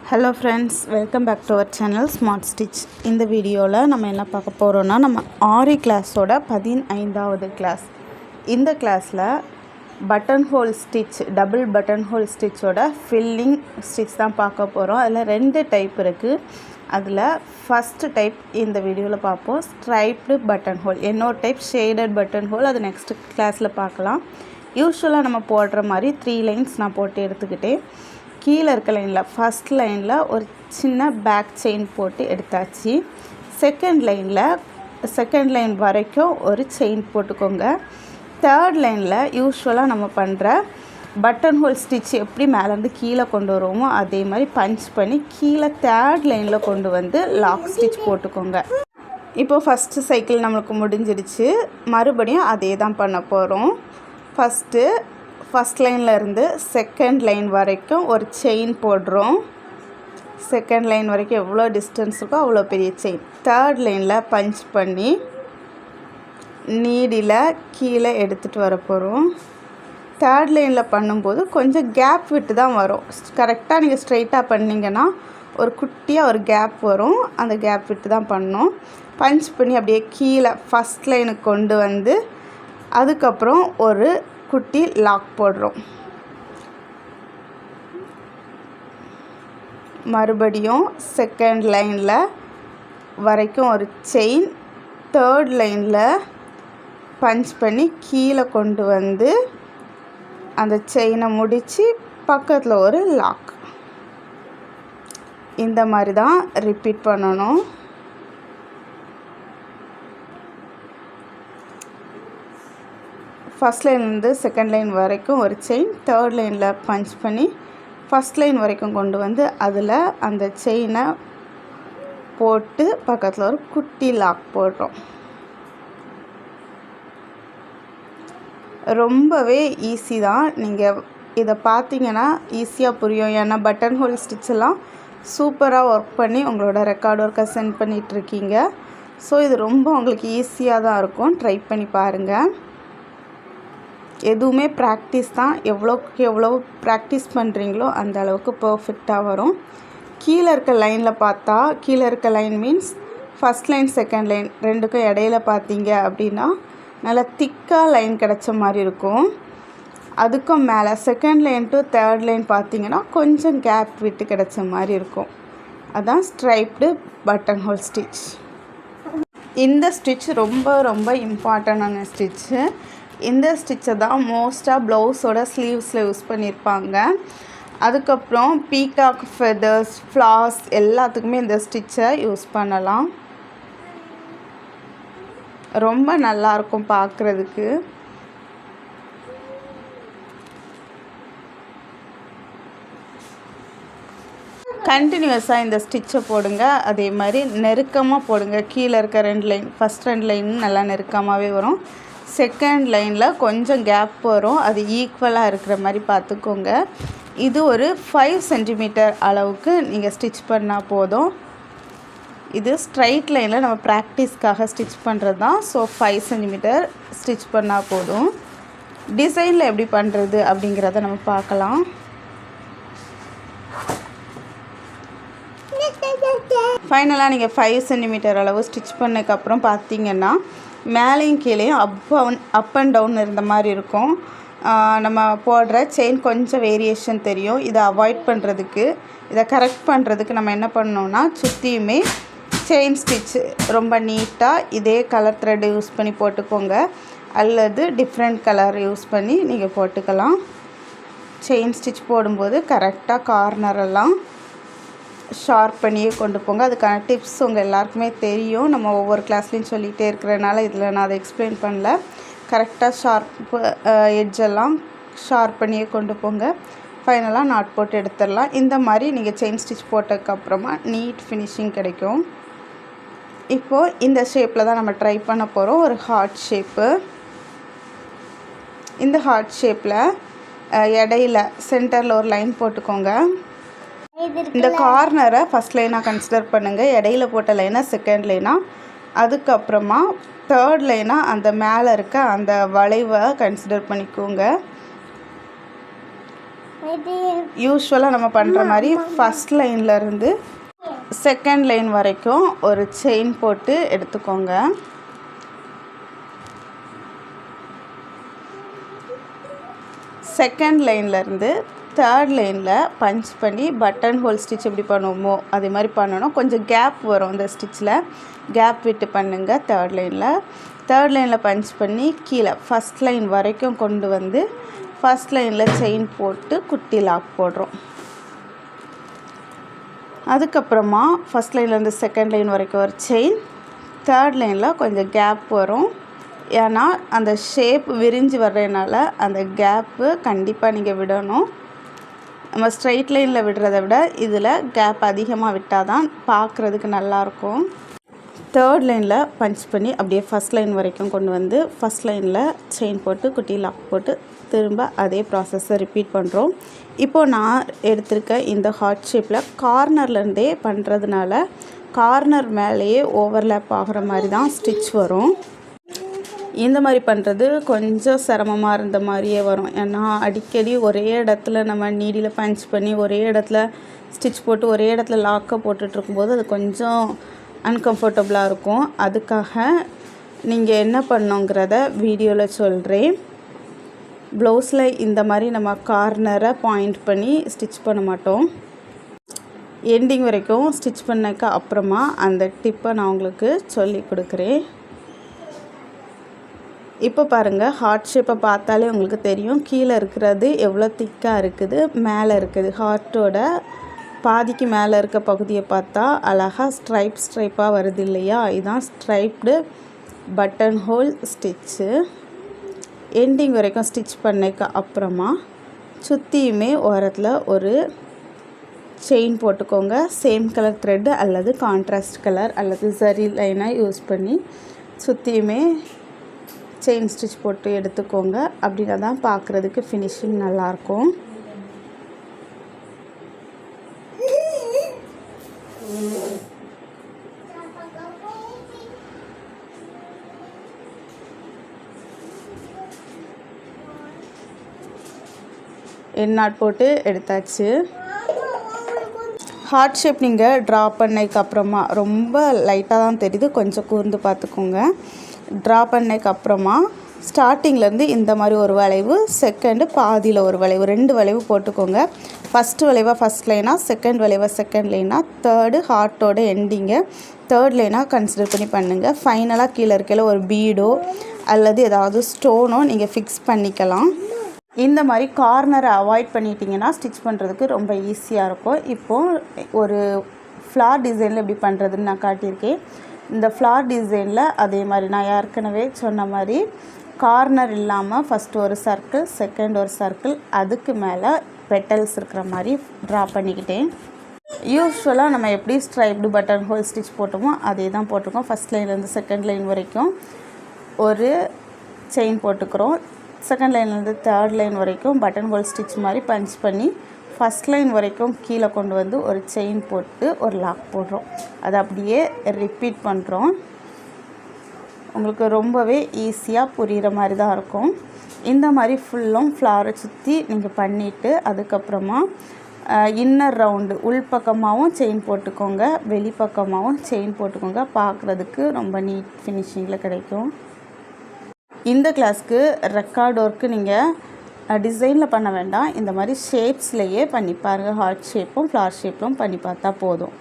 Hello friends, welcome back to our channel smart stitch. இந்த வீடியோவில் நம்ம என்ன பார்க்க போகிறோன்னா, நம்ம ஆரி கிளாஸோட 15வது கிளாஸ். இந்த கிளாஸில் button hole stitch, double button hole ஸ்டிச்சோட ஃபில்லிங் ஸ்டிச் தான் பார்க்க போகிறோம். அதில் 2 டைப் இருக்குது. அதில் ஃபஸ்ட்டு டைப் இந்த வீடியோவில் பார்ப்போம், ஸ்ட்ரைப்டு பட்டன் ஹோல். இன்னொரு டைப் ஷேடட் பட்டன் ஹோல், அது நெக்ஸ்ட் கிளாஸில் பார்க்கலாம். யூஸ்வலாக நம்ம போடுற மாதிரி 3 லைன்ஸ் நான் போட்டு எடுத்துக்கிட்டேன். கீழே இருக்க லைனில் ஃபஸ்ட் லைனில் ஒரு சின்ன பேக் செயின் போட்டு எடுத்தாச்சு. செகண்ட் லைன் வரைக்கும் ஒரு செயின் போட்டுக்கோங்க. தேர்ட் லைனில் யூஸ்வலாக நம்ம பண்ணுற பட்டன் ஹோல் ஸ்டிச் எப்படி மேலேருந்து கீழே கொண்டு வருவோமோ அதே மாதிரி பஞ்ச் பண்ணி கீழே தேர்ட் லைனில் கொண்டு வந்து லாக் ஸ்டிச் போட்டுக்கோங்க. இப்போது ஃபஸ்ட்டு சைக்கிள் நம்மளுக்கு முடிஞ்சிடுச்சு. மறுபடியும் அதே தான் பண்ண போகிறோம். ஃபஸ்ட் லைனில் இருந்து செகண்ட் லைன் வரைக்கும் ஒரு செயின் போடுறோம். செகண்ட் லைன் வரைக்கும் எவ்வளோ டிஸ்டன்ஸ் இருக்கோ அவ்வளோ பெரிய செயின். தேர்ட் லைனில் பஞ்ச் பண்ணி நீடில் கீழே எடுத்துகிட்டு வர போகிறோம். தேர்ட் லைனில் பண்ணும்போது கொஞ்சம் கேப் விட்டு தான் வரும். கரெக்டாக நீங்கள் ஸ்ட்ரைட்டாக பண்ணிங்கன்னா ஒரு குட்டியாக ஒரு கேப் வரும். அந்த கேப் விட்டு தான் பண்ணணும். பஞ்ச் பண்ணி அப்படியே கீழே ஃபஸ்ட் லைனுக்கு கொண்டு வந்து அதுக்கப்புறம் ஒரு குட்டி லாக் போடுறோம். மறுபடியும் செகண்ட் லைனில் வரைக்கும் ஒரு செயின், தேர்ட் லைனில் பஞ்ச் பண்ணி கீழே கொண்டு வந்து அந்த செயினை முடித்து பக்கத்தில் ஒரு லாக். இந்த மாதிரி தான் ரிப்பீட் பண்ணணும். ஃபஸ்ட் லைன்லேருந்து செகண்ட் லைன் வரைக்கும் ஒரு செயின், தேர்ட் லைனில் பஞ்ச் பண்ணி ஃபஸ்ட் லைன் வரைக்கும் கொண்டு வந்து அதில் அந்த செயினை போட்டு பக்கத்தில் ஒரு குட்டி லாக் போடுறோம். ரொம்பவே ஈஸி தான். நீங்கள் இதை பார்த்தீங்கன்னா ஈஸியாக புரியும். ஏன்னா பட்டன் ஹோல் ஸ்டிச்செல்லாம் சூப்பராக ஒர்க் பண்ணி உங்களோட ரெக்கார்ட் ஒர்க்கை சென்ட் பண்ணிகிட்ருக்கீங்க. ஸோ இது ரொம்ப உங்களுக்கு ஈஸியாக தான் இருக்கும். ட்ரை பண்ணி பாருங்கள். எதுவுமே ப்ராக்டிஸ் தான். எவ்வளோக்கு எவ்வளோ ப்ராக்டிஸ் பண்ணுறீங்களோ அந்த அளவுக்கு பர்ஃபெக்டாக வரும். கீழே இருக்க லைனில் பார்த்தா, கீழே இருக்க line means first line second line ரெண்டுக்கும் இடையில பார்த்தீங்க அப்படின்னா நல்லா திக்காக லைன் கிடச்ச மாதிரி இருக்கும். அதுக்கும் மேலே second line to third line பார்த்தீங்கன்னா கொஞ்சம் கேப் விட்டு கிடச்ச மாதிரி இருக்கும். அதுதான் ஸ்ட்ரைப்டு பட்டன் ஹோல் ஸ்டிச். இந்த ஸ்டிச் ரொம்ப ரொம்ப இம்பார்ட்டண்டான ஸ்டிச்சு. இந்த ஸ்டிச்சை தான் மோஸ்ட்டாக ப்ளவுஸோட ஸ்லீவ்ஸில் யூஸ் பண்ணியிருப்பாங்க. அதுக்கப்புறம் பீகாக் ஃபெதர்ஸ், ஃப்ளார்ஸ் எல்லாத்துக்குமே இந்த ஸ்டிச்சை யூஸ் பண்ணலாம். ரொம்ப நல்லாயிருக்கும் பார்க்குறதுக்கு. கண்டினியூஸாக இந்த ஸ்டிச்சை போடுங்க. அதே மாதிரி நெருக்கமாக போடுங்க. கீழே இருக்க 2 லைன், ஃபஸ்ட் 2 லைன் நல்லா நெருக்கமாகவே வரும். செகண்ட் லைனில் கொஞ்சம் கேப் வரும். அது ஈக்குவலாக இருக்கிற மாதிரி பார்த்துக்கோங்க. இது ஒரு 5 சென்டிமீட்டர் அளவுக்கு நீங்கள் ஸ்டிச் பண்ணால் போதும். இது ஸ்ட்ரைட் லைனில் நம்ம ப்ராக்டிஸ்க்காக ஸ்டிச் பண்ணுறது தான். ஸோ 5 சென்டிமீட்டர் ஸ்டிச் பண்ணால் போதும். டிசைனில் எப்படி பண்ணுறது அப்படிங்கிறத நம்ம பார்க்கலாம். ஃபைனலாக நீங்கள் 5 சென்டிமீட்டர் அளவு ஸ்டிச் பண்ணதுக்கப்புறம் பார்த்தீங்கன்னா மேலேயும் கீழேயும் அப் அண்ட் டவுன் இருந்த மாதிரி இருக்கும். நம்ம போடுற செயின் கொஞ்சம் வேரியேஷன் தெரியும். இதை அவாய்ட் பண்ணுறதுக்கு, இதை கரெக்ட் பண்ணுறதுக்கு நம்ம என்ன பண்ணோம்னா, சுற்றியுமே செயின் ஸ்டிச் ரொம்ப நீட்டாக இதே கலர் த்ரெட் யூஸ் பண்ணி போட்டுக்கோங்க. அல்லது டிஃப்ரெண்ட் கலர் யூஸ் பண்ணி நீங்கள் போட்டுக்கலாம். செயின் ஸ்டிச் போடும்போது கரெக்டாக கார்னரெல்லாம் ஷார்ப் பண்ணியே கொண்டு போங்க. அதுக்கான டிப்ஸ் உங்கள் எல்லாருக்குமே தெரியும். நம்ம ஒவ்வொரு கிளாஸ்லேயும் சொல்லிகிட்டே இருக்கிறனால இதில் நான் அதை எக்ஸ்பிளைன் பண்ணல. கரெக்டாக ஷார்ப்பு எட்ஜெல்லாம் ஷார்ப் பண்ணியே கொண்டு போங்க. ஃபைனலாக நாட் போட்டு எடுத்துடலாம். இந்த மாதிரி நீங்கள் செயின் ஸ்டிச் போட்டதுக்கப்புறமா நீட் ஃபினிஷிங் கிடைக்கும். இப்போது இந்த ஷேப்பில் தான் நம்ம ட்ரை பண்ண போகிறோம். ஒரு ஹார்ட் ஷேப்பு. இந்த ஹார்ட் ஷேப்பில் இடையில சென்டரில் ஒரு லைன் போட்டுக்கோங்க. இந்த கார்னரை ஃபஸ்ட் லைனாக கன்சிடர் பண்ணுங்கள். இடையில போட்ட லைனாக செகண்ட் லைனாக, அதுக்கப்புறமா தேர்ட் லைனாக அந்த மேலே இருக்க அந்த வளைவை கன்சிடர் பண்ணிக்கோங்க. யூஸ்வலாக நம்ம பண்ணுற மாதிரி ஃபஸ்ட் லைன்லேருந்து செகண்ட் லைன் வரைக்கும் ஒரு செயின் போட்டு எடுத்துக்கோங்க. செகண்ட் லைன்லேருந்து தேர்ட் லைனில் பஞ்ச் பண்ணி பட்டன் ஹோல் ஸ்டிச் எப்படி பண்ணுவோமோ அதே மாதிரி பண்ணணும். கொஞ்சம் கேப் வரும் இந்த ஸ்டிச்சில், கேப் விட்டு பண்ணுங்கள். தேர்ட் லைனில் பஞ்ச் பண்ணி கீழே ஃபஸ்ட் லைன் வரைக்கும் கொண்டு வந்து ஃபஸ்ட் லைனில் செயின் போட்டு குட்டி லாக் போடுறோம். அதுக்கப்புறமா ஃபஸ்ட் லைன்லேருந்து செகண்ட் லைன் வரைக்கும் ஒரு செயின், தேர்ட் லைனில் கொஞ்சம் கேப் வரும். ஏன்னா அந்த ஷேப் விரிஞ்சு வர்றதுனால அந்த கேப்பு கண்டிப்பாக நீங்கள் விடணும். நம்ம ஸ்ட்ரைட் லைனில் விடுறத விட இதில் கேப் அதிகமாக விட்டால் தான் பார்க்குறதுக்கு நல்லாயிருக்கும். தேர்ட் லைனில் பஞ்ச் பண்ணி அப்படியே ஃபஸ்ட் லைன் வரைக்கும் கொண்டு வந்து ஃபஸ்ட் லைனில் செயின் போட்டு குட்டி லாக் போட்டு திரும்ப அதே ப்ராசஸை ரிப்பீட் பண்ணுறோம். இப்போது நான் எடுத்திருக்க இந்த ஹார்ட் ஷேப்பில் கார்னர்லேருந்தே பண்ணுறதுனால கார்னர் மேலேயே ஓவர்லேப் ஆகிற மாதிரி தான் ஸ்டிச் வரும். இந்த மாதிரி பண்ணுறது கொஞ்சம் சிரமமாக இருந்த மாதிரியே வரும். ஏன்னா அடிக்கடி ஒரே இடத்துல நம்ம நீடியில் பஞ்ச் பண்ணி ஒரே இடத்துல ஸ்டிச் போட்டு ஒரே இடத்துல லாக்கை போட்டுட்ருக்கும்போது அது கொஞ்சம் அன்கம்ஃபர்டபுளாக இருக்கும். அதுக்காக நீங்கள் என்ன பண்ணுங்கிறத வீடியோவில் சொல்கிறேன். ப்ளவுஸில் இந்த மாதிரி நம்ம கார்னரை பாயிண்ட் பண்ணி ஸ்டிச் பண்ண மாட்டோம். எண்டிங் வரைக்கும் ஸ்டிச் பண்ணக்கு அப்புறமா அந்த டிப்பை நான் உங்களுக்கு சொல்லி கொடுக்குறேன். இப்போ பாருங்கள், ஹார்ட் ஷேப்பை பார்த்தாலே உங்களுக்கு தெரியும் கீழே இருக்கிறது எவ்வளோ திக்காக இருக்குது, மேலே இருக்குது. ஹார்ட்டோட பாதிக்கு மேலே இருக்க பகுதியை பார்த்தா அழகாக ஸ்ட்ரைப்பாக வருது இல்லையா? இதுதான் striped button whole stitch. Ending வரைக்கும் ஸ்டிச் பண்ணக்கு அப்புறமா சுற்றியுமே ஓரத்தில் ஒரு செயின் போட்டுக்கோங்க. சேம் கலர் த்ரெட்டு அல்லது கான்ட்ராஸ்ட் கலர் அல்லது சரி லைனாக யூஸ் பண்ணி சுற்றியுமே செயின் ஸ்டிச் போட்டு எடுத்துக்கோங்க. அப்படின்னா தான் பார்க்குறதுக்கு ஃபினிஷிங் நல்லாயிருக்கும். எண்ணாட் போட்டு எடுத்தாச்சு. ஹார்ட் ஷேப் நீங்கள் ட்ரா பண்ணதுக்கப்புறமா ரொம்ப லைட்டாக தான் தெரியுது, கொஞ்சம் கூர்ந்து பார்த்துக்கோங்க. ட்ரா பண்ணதுக்கப்புறமா ஸ்டார்டிங்லேருந்து இந்த மாதிரி ஒரு வளைவு, செகண்டு பாதியில் ஒரு வளைவு, 2 வளைவு போட்டுக்கோங்க. ஃபஸ்ட்டு வளைவாக ஃபஸ்ட் லைனாக, செகண்ட் வளைவாக செகண்ட் லைனாக, தேர்டு ஹார்ட்டோட எண்டிங்கை தேர்ட் லைனாக கன்சிடர் பண்ணி பண்ணுங்கள். ஃபைனலாக கீழே இருக்கையில் ஒரு பீடோ அல்லது ஏதாவது ஸ்டோனோ நீங்கள் ஃபிக்ஸ் பண்ணிக்கலாம். இந்த மாதிரி கார்னரை அவாய்ட் பண்ணிட்டீங்கன்னா ஸ்டிச் பண்ணுறதுக்கு ரொம்ப ஈஸியாக இருக்கும். இப்போது ஒரு ஃப்ளார் டிசைனில் எப்படி பண்ணுறதுன்னு நான் காட்டியிருக்கேன். இந்த ஃப்ளார் டிசைனில் அதே மாதிரி நான் ஏற்கனவே சொன்ன மாதிரி கார்னர் இல்லாமல் ஃபஸ்ட்டு ஒரு சர்க்கிள், செகண்ட் ஒரு சர்க்கிள், அதுக்கு மேலே பெட்டல்ஸ் இருக்கிற மாதிரி ட்ரா பண்ணிக்கிட்டேன். யூஸ்வலாக நம்ம எப்படி ஸ்ட்ரைப்டு பட்டன் ஹோல் ஸ்டிச் போட்டோமோ அதே தான் போட்டிருக்கோம். ஃபஸ்ட் லைன்லேருந்து செகண்ட் லைன் வரைக்கும் ஒரு செயின் போட்டுக்கிறோம். செகண்ட் லைன்லேருந்து தேர்ட் லைன் வரைக்கும் பட்டன் ஹோல் ஸ்டிச் மாதிரி பஞ்ச் பண்ணி ஃபஸ்ட் லைன் வரைக்கும் கீழே கொண்டு வந்து ஒரு செயின் போட்டு ஒரு லாக் போடுறோம். அதை அப்படியே ரிப்பீட் பண்ணுறோம். உங்களுக்கு ரொம்பவே ஈஸியாக புரிகிற மாதிரி தான் இருக்கும். இந்த மாதிரி ஃபுல்லும் ஃப்ளாரை சுற்றி நீங்கள் பண்ணிவிட்டு அதுக்கப்புறமா இன்னர் ரவுண்டு உள்பக்கமாகவும் செயின் போட்டுக்கோங்க, வெளிப்பக்கமாகவும் செயின் போட்டுக்கோங்க. பார்க்குறதுக்கு ரொம்ப நீட் ஃபினிஷிங்கில் கிடைக்கும். இந்த கிளாஸ்க்கு ரெக்கார்ட் ஒர்க்கு நீங்கள் டிசைனில் பண்ண வேண்டாம், இந்த மாதிரி ஷேப்ஸ்லேயே பண்ணி பாருங்கள். ஹார்ட் ஷேப்பும் ஃப்ளார் ஷேப்பும் பண்ணி பார்த்தா போதும்.